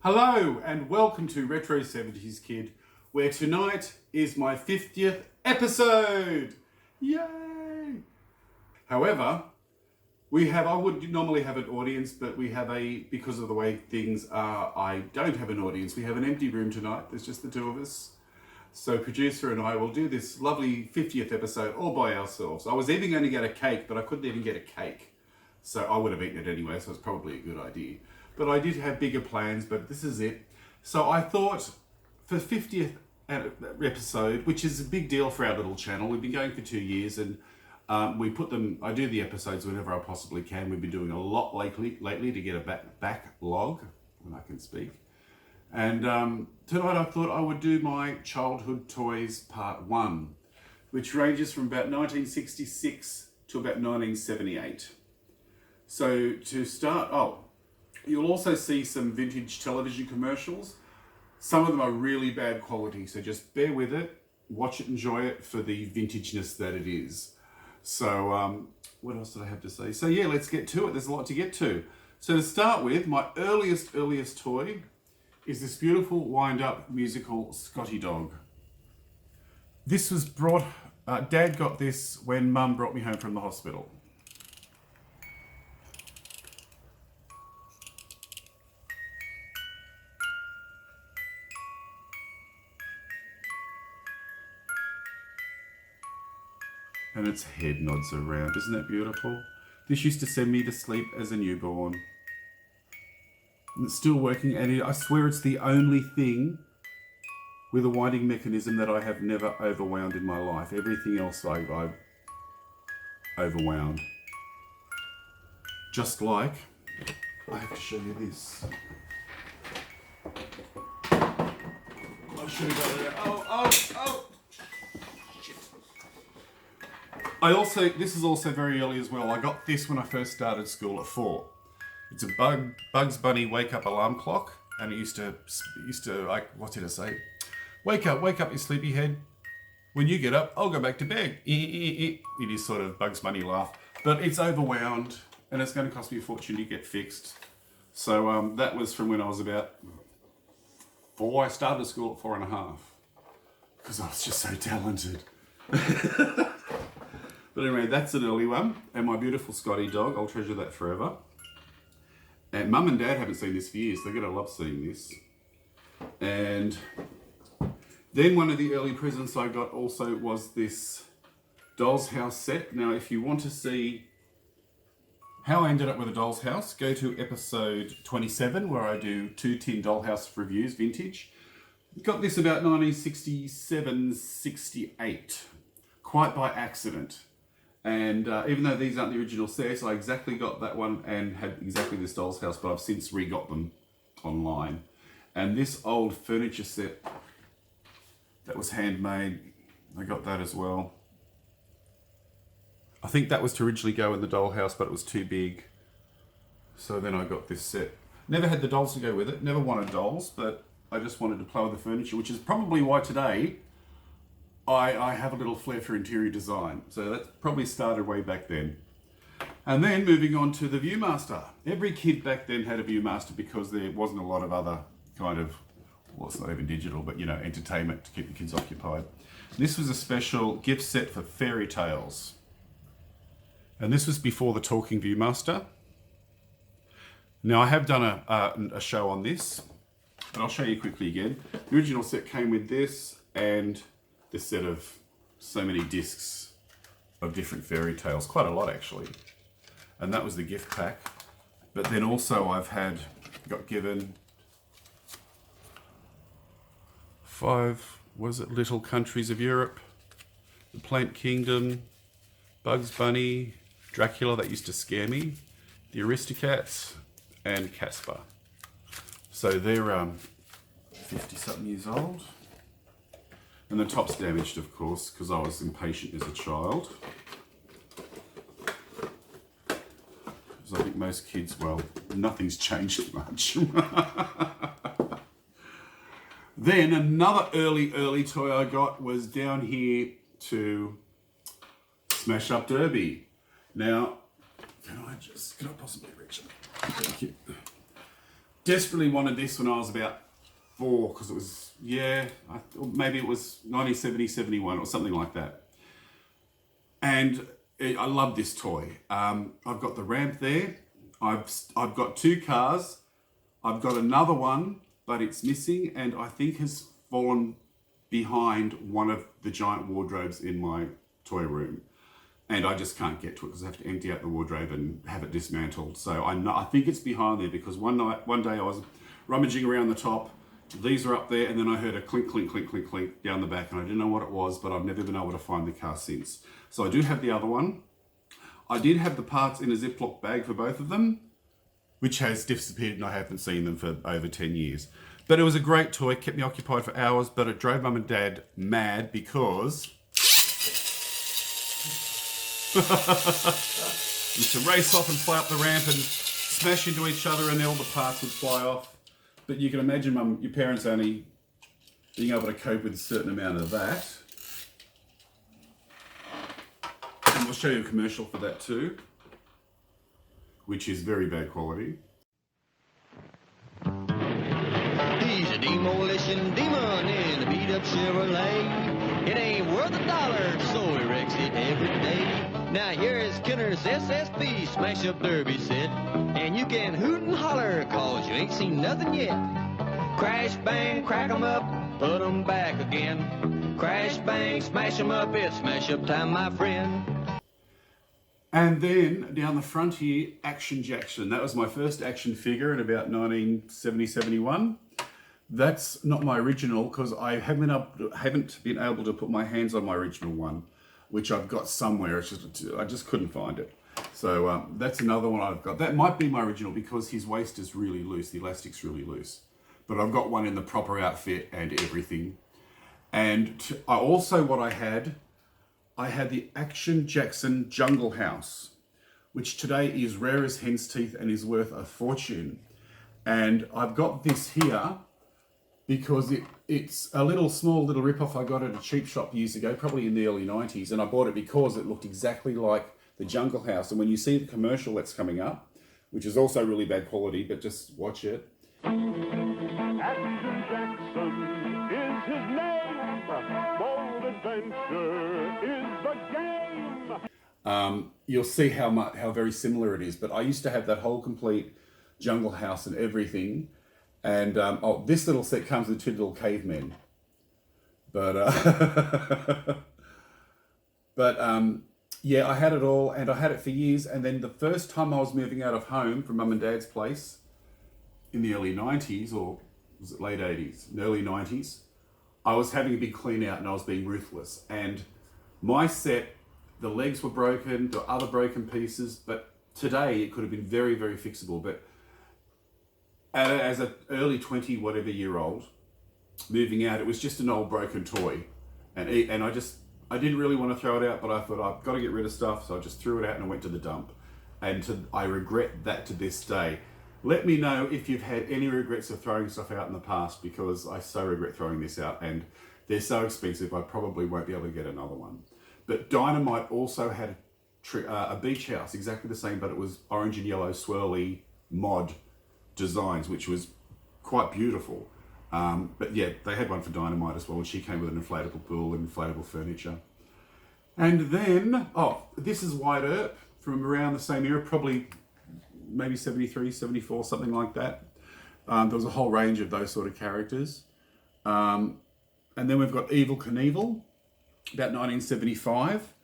Hello and welcome to Retro 70s Kid, where tonight is my 50th episode. Yay! However, I would normally have an audience, but because of the way things are, I don't have an audience. We have an empty room tonight. There's just the two of us. So producer and I will do this lovely 50th episode all by ourselves. I was even going to get a cake, but I couldn't even get a cake. So I would have eaten it anyway, so it's probably a good idea. But I did have bigger plans, but this is it. So I thought for 50th episode, which is a big deal for our little channel, we've been going for 2 years and I do the episodes whenever I possibly can. We've been doing a lot lately to get a backlog, when I can speak. And tonight I thought I would do my childhood toys part 1, which ranges from about 1966 to about 1978. So to start, you'll also see some vintage television commercials. Some of them are really bad quality, so just bear with it, watch it, enjoy it for the vintageness that it is. So what else did I have to say? So yeah, let's get to it. There's a lot to get to. So to start with, my earliest toy is this beautiful wind-up musical Scotty Dog. This was Dad got this when Mum brought me home from the hospital. And its head nods around. Isn't that beautiful? This used to send me to sleep as a newborn. And it's still working, and I swear it's the only thing with a winding mechanism that I have never overwound in my life. Everything else I've overwound. Just like, I have to show you this. I should have got it out. This is also very early as well. I got this when I first started school at 4. It's a Bugs Bunny wake up alarm clock, and it used to like, what did it say? Wake up, you sleepyhead. When you get up, I'll go back to bed. It is sort of Bugs Bunny laugh, but it's overwound, and it's going to cost me a fortune to get fixed. So that was from when I was about 4. I started school at 4.5 because I was just so talented. But anyway, that's an early one. And my beautiful Scotty Dog, I'll treasure that forever. And Mum and Dad haven't seen this for years. They're going to love seeing this. And then one of the early presents I got also was this Doll's House set. Now, if you want to see how I ended up with a Doll's House, go to episode 27, where I do 2 tin Dollhouse reviews, vintage. Got this about 1967, 68, quite by accident. And even though these aren't the original sets, I exactly got that one and had exactly this Doll's House, but I've since re-got them online. And this old furniture set that was handmade, I got that as well. I think that was to originally go in the Dollhouse, but it was too big. So then I got this set. Never had the dolls to go with it, never wanted dolls, but I just wanted to play with the furniture, which is probably why today I have a little flair for interior design. So that probably started way back then. And then moving on to the Viewmaster. Every kid back then had a Viewmaster because there wasn't a lot of other kind of, well, it's not even digital, but entertainment to keep the kids occupied. This was a special gift set for fairy tales. And this was before the talking Viewmaster. Now I have done a show on this, but I'll show you quickly again. The original set came with this and this set of so many discs of different fairy tales, quite a lot actually. And that was the gift pack. But then also got given 5, Little Countries of Europe, The Plant Kingdom, Bugs Bunny, Dracula, that used to scare me, the Aristocats, and Casper. So they're 50-something years old. And the top's damaged, of course, because I was impatient as a child. Because I think most kids, well, nothing's changed much. Then another early toy I got was down here to Smash Up Derby. Now, can I possibly reach it? Thank you. desperately wanted this when I was about 4, because it was, maybe it was 1970, 71 or something like that. And I love this toy. I've got the ramp there. I've got 2 cars. I've got another one, but it's missing and I think has fallen behind one of the giant wardrobes in my toy room. And I just can't get to it because I have to empty out the wardrobe and have it dismantled. So I think it's behind there because one day I was rummaging around the top. These are up there, and then I heard a clink, clink, clink, clink, clink down the back, and I didn't know what it was, but I've never been able to find the car since. So I do have the other one. I did have the parts in a Ziploc bag for both of them, which has disappeared, and I haven't seen them for over 10 years. But it was a great toy, kept me occupied for hours, but it drove Mum and Dad mad because used to race off and fly up the ramp and smash into each other, and then all the parts would fly off. But you can imagine, your parents only being able to cope with a certain amount of that. And we'll show you a commercial for that too, which is very bad quality. He's a demolition demon in a beat-up Chevrolet. It ain't worth $1, so he wrecks it every day. Now here is Kenner's SSP smash-up derby set. And you can hoot and holler, cause you ain't seen nothing yet. Crash, bang, crack 'em up, put 'em back again. Crash, bang, smash 'em up, it's smash-up time, my friend. And then down the front here, Action Jackson. That was my first action figure in about 1970, 71. That's not my original because I haven't been able to put my hands on my original one, which I've got somewhere. It's just I just couldn't find it. So that's another one I've got. That might be my original because his waist is really loose. The elastic's really loose. But I've got one in the proper outfit and everything. And I had the Action Jackson Jungle House, which today is rare as hen's teeth and is worth a fortune. And I've got this here because it's a small little rip-off I got at a cheap shop years ago, probably in the early 90s. And I bought it because it looked exactly like the Jungle House. And when you see the commercial that's coming up, which is also really bad quality, but just watch it. Action Jackson is his name. Bold adventure is the game. You'll see how very similar it is. But I used to have that whole complete Jungle House and everything. And this little set comes with 2 little cavemen. But yeah, I had it all, and I had it for years. And then the first time I was moving out of home from Mum and Dad's place in the early 90s, or was it late 80s, early 90s, I was having a big clean out and I was being ruthless. And my set, the legs were broken, there were other broken pieces, but today it could have been very, very fixable. But as an early 20 whatever year old, moving out, it was just an old broken toy. And I didn't really want to throw it out, but I thought I've got to get rid of stuff. So I just threw it out and I went to the dump. And I regret that to this day. Let me know if you've had any regrets of throwing stuff out in the past, because I so regret throwing this out, and they're so expensive I probably won't be able to get another one. But Dynamite also had a beach house, exactly the same, but it was orange and yellow swirly mod designs, which was quite beautiful. But yeah, they had one for Dynamite as well, and she came with an inflatable pool and inflatable furniture. And then, this is Wyatt Earp from around the same era, probably maybe 73, 74, something like that. There was a whole range of those sort of characters. And then we've got Evel Knievel, about 1975.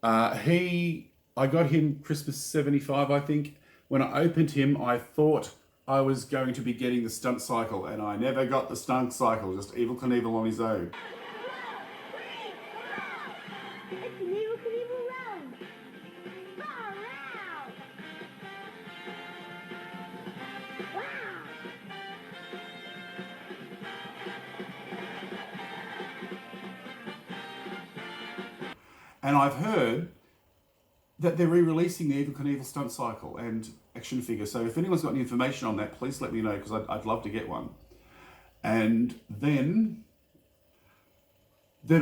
I got him Christmas 75, I think. When I opened him, I thought I was going to be getting the stunt cycle, and I never got the stunt cycle, just Evel Knievel on his own. It's an Evel Knievel round. Far out. Wow. And I've heard that they're re-releasing the Evel Knievel stunt cycle and action figure. So if anyone's got any information on that, please let me know, because I'd love to get one. And then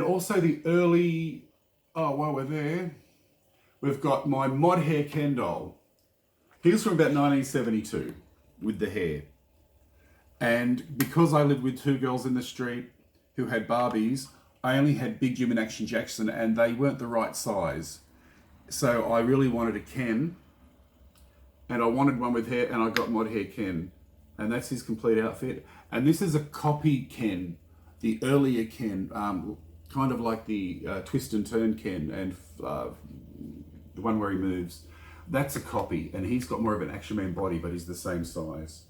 also the early, while we're there, we've got my mod hair Ken doll. He was from about 1972 with the hair. And because I lived with two girls in the street who had Barbies, I only had Big Jim and Action Jackson, and they weren't the right size. So I really wanted a Ken, and I wanted one with hair, and I got Mod Hair Ken. And that's his complete outfit. And this is a copy Ken, the earlier Ken, kind of like the Twist and Turn Ken, and the one where he moves. That's a copy, and he's got more of an Action Man body, but he's the same size.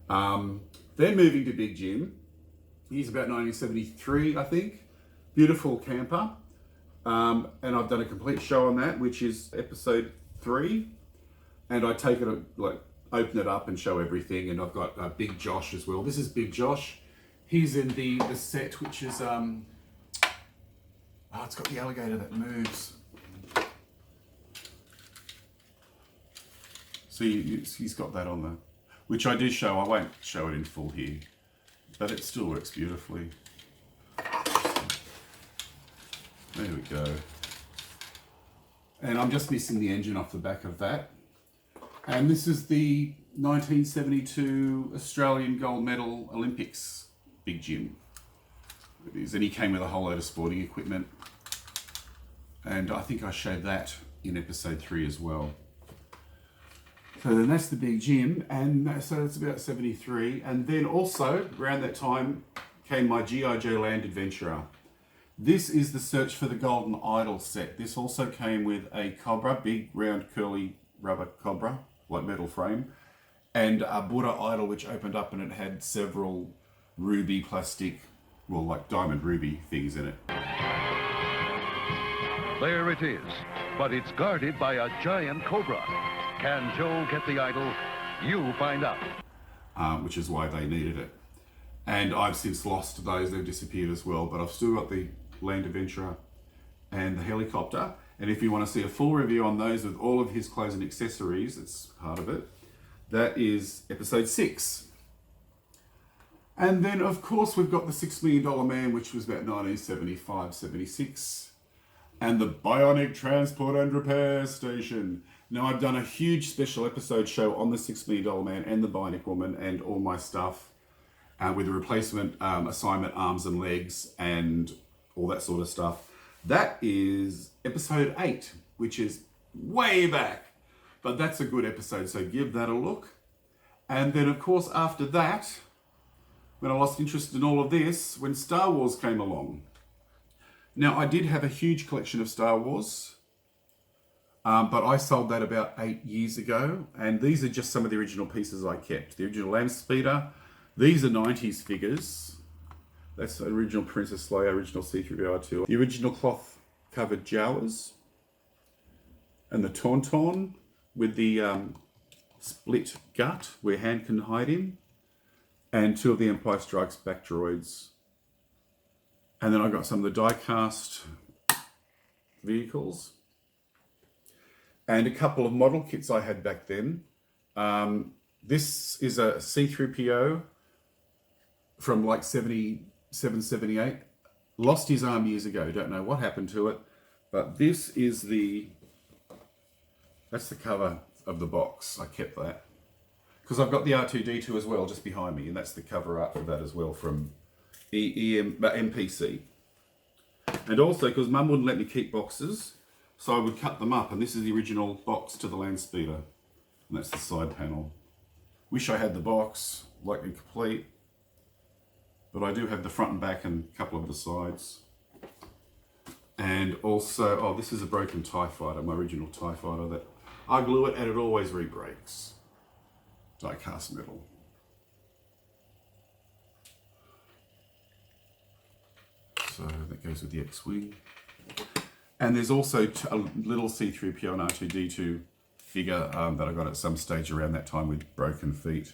Then moving to Big Jim. He's about 1973, I think. Beautiful camper. And I've done a complete show on that, which is episode 3. And I take it, like, open it up and show everything. And I've got Big Josh as well. This is Big Josh. He's in the set, which is, it's got the alligator that moves. So he's got that on there, which I do show. I won't show it in full here, but it still works beautifully. There we go. And I'm just missing the engine off the back of that. And this is the 1972 Australian gold medal Olympics Big Jim. It is, and he came with a whole load of sporting equipment. And I think I showed that in episode 3 as well. So then that's the Big Jim, and so it's about 73. And then also, around that time, came my G.I. Joe Land Adventurer. This is the Search for the Golden Idol set. This also came with a Cobra, big round curly rubber Cobra, like metal frame, and a Buddha idol which opened up and it had several ruby plastic, well, like diamond ruby things in it. There it is, but it's guarded by a giant cobra. Can Joe get the idol? You find out. Which is why they needed it. And I've since lost those, they've disappeared as well, but I've still got the Land Adventurer and the helicopter. And if you want to see a full review on those with all of his clothes and accessories, it's part of it, that is episode 6. And then, of course, we've got the $6 Million Man, which was about 1975, 76. And the Bionic Transport and Repair Station. Now, I've done a huge special episode show on the $6 Million Man and the Bionic Woman and all my stuff with the replacement assignment arms and legs and all that sort of stuff. That is episode 8, which is way back. But that's a good episode, so give that a look. And then, of course, after that, when I lost interest in all of this, when Star Wars came along. Now, I did have a huge collection of Star Wars, but I sold that about 8 years ago. And these are just some of the original pieces I kept. The original Land Speeder. These are 90s figures. That's the original Princess Leia, original C-3PO, the original cloth-covered Jawas, and the Tauntaun with the split gut where Han can hide him, and 2 of the Empire Strikes Back droids. And then I got some of the die-cast vehicles, and a couple of model kits I had back then. This is a C-3PO from like 77, 78. Lost his arm years ago, don't know what happened to it. But this is that's the cover of the box. I kept that. Because I've got the R2-D2 as well just behind me, and that's the cover art for that as well from MPC. And also, because Mum wouldn't let me keep boxes, so I would cut them up, and this is the original box to the Land Speeder. And that's the side panel. Wish I had the box, like complete. But I do have the front and back and a couple of the sides. And also, this is a broken TIE Fighter, my original TIE Fighter, that I glue it and it always re-breaks. Die-cast metal. So that goes with the X-Wing. And there's also a little C-3PO and R2-D2 figure that I got at some stage around that time with broken feet.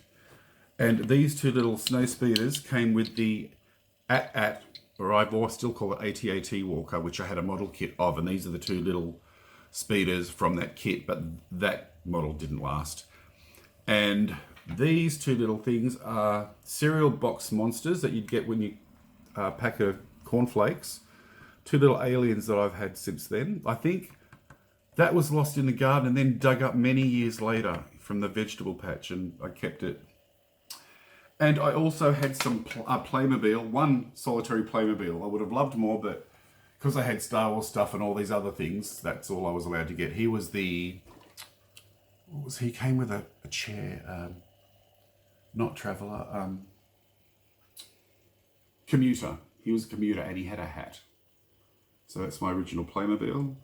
And these 2 little snow speeders came with the AT-AT, or I still call it AT-AT Walker, which I had a model kit of. And these are the 2 little speeders from that kit, but that model didn't last. And these 2 little things are cereal box monsters that you'd get when you pack a cornflakes. 2 little aliens that I've had since then. I think that was lost in the garden and then dug up many years later from the vegetable patch, and I kept it. And I also had some Playmobil, one solitary Playmobil. I would have loved more, but because I had Star Wars stuff and all these other things, that's all I was allowed to get. He was the, what was he? Came with a chair, not traveller, commuter. He was a commuter and he had a hat. So that's my original Playmobil.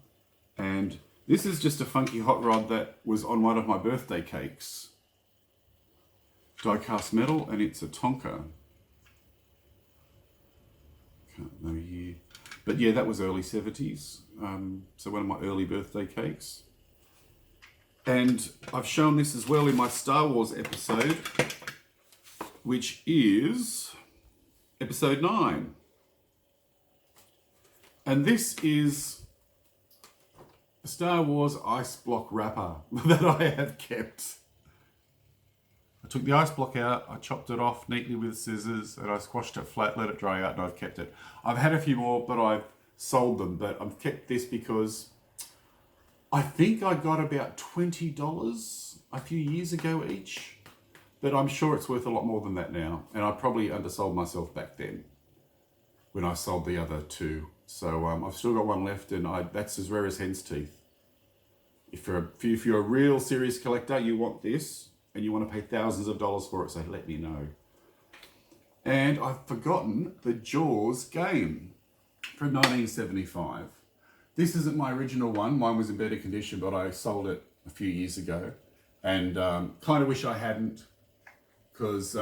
And this is just a funky hot rod that was on one of my birthday cakes. Die-cast metal, and it's a Tonka. Can't know year. But yeah, that was early 70s. So one of my early birthday cakes. And I've shown this as well in my Star Wars episode, which is episode 9. And this is a Star Wars ice block wrapper that I have kept. I took the ice block out, I chopped it off neatly with scissors, and I squashed it flat, let it dry out, and I've kept it. I've had a few more, but I've sold them. But I've kept this because I think I got about $20 a few years ago each. But I'm sure it's worth a lot more than that now. And I probably undersold myself back then when I sold the other two. So I've still got one left, and that's as rare as hen's teeth. If you're a real serious collector, you want this, and you want to pay thousands of dollars for it, so let me know. And I've forgotten the Jaws game from 1975. This isn't my original one. Mine was in better condition, but I sold it a few years ago. And kind of wish I hadn't, because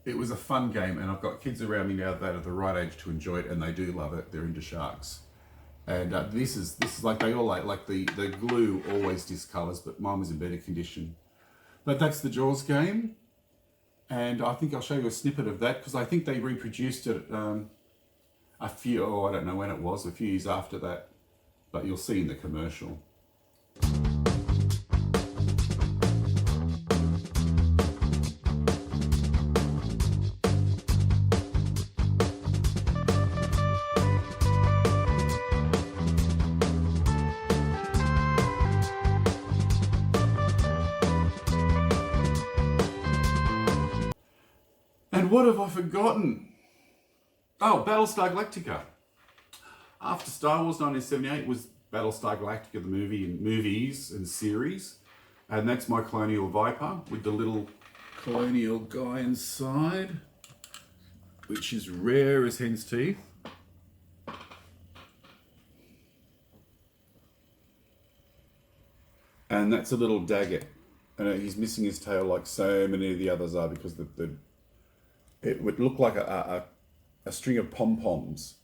it was a fun game, and I've got kids around me now that are the right age to enjoy it, and they do love it. They're into sharks. And this is like they all like the glue always discolors, but mine was in better condition. But that's the Jaws game, and I think I'll show you a snippet of that because I think they reproduced it I don't know when it was, a few years after that, but you'll see in the commercial. And what have I forgotten? Oh, Battlestar Galactica. After Star Wars 1978 was Battlestar Galactica, the movie and movies and series. And that's my Colonial Viper with the little Colonial guy inside, which is rare as hen's teeth. And that's a little Daggit. And he's missing his tail like so many of the others are because it would look like a string of pom-poms,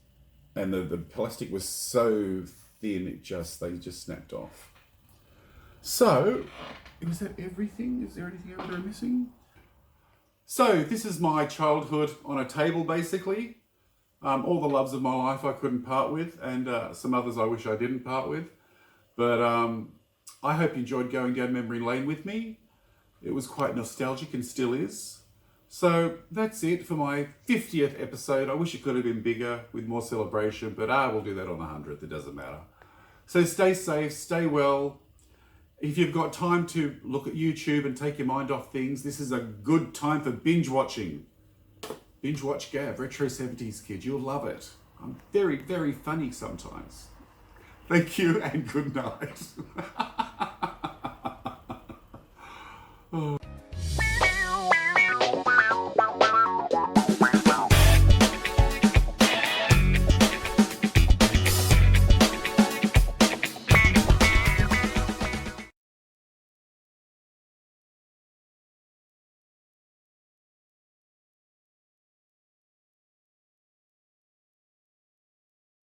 and the plastic was so thin they just snapped off. So, is that everything? Is there anything else I'm missing? So, this is my childhood on a table, basically. All the loves of my life I couldn't part with, and some others I wish I didn't part with. But I hope you enjoyed going down memory lane with me. It was quite nostalgic and still is. So that's it for my 50th episode. I wish it could have been bigger with more celebration, but we'll do that on the 100th. It doesn't matter. So stay safe, stay well. If you've got time to look at YouTube and take your mind off things, this is a good time for binge watching. Binge watch Gav, Retro 70s Kid. You'll love it. I'm very, very funny sometimes. Thank you and good night.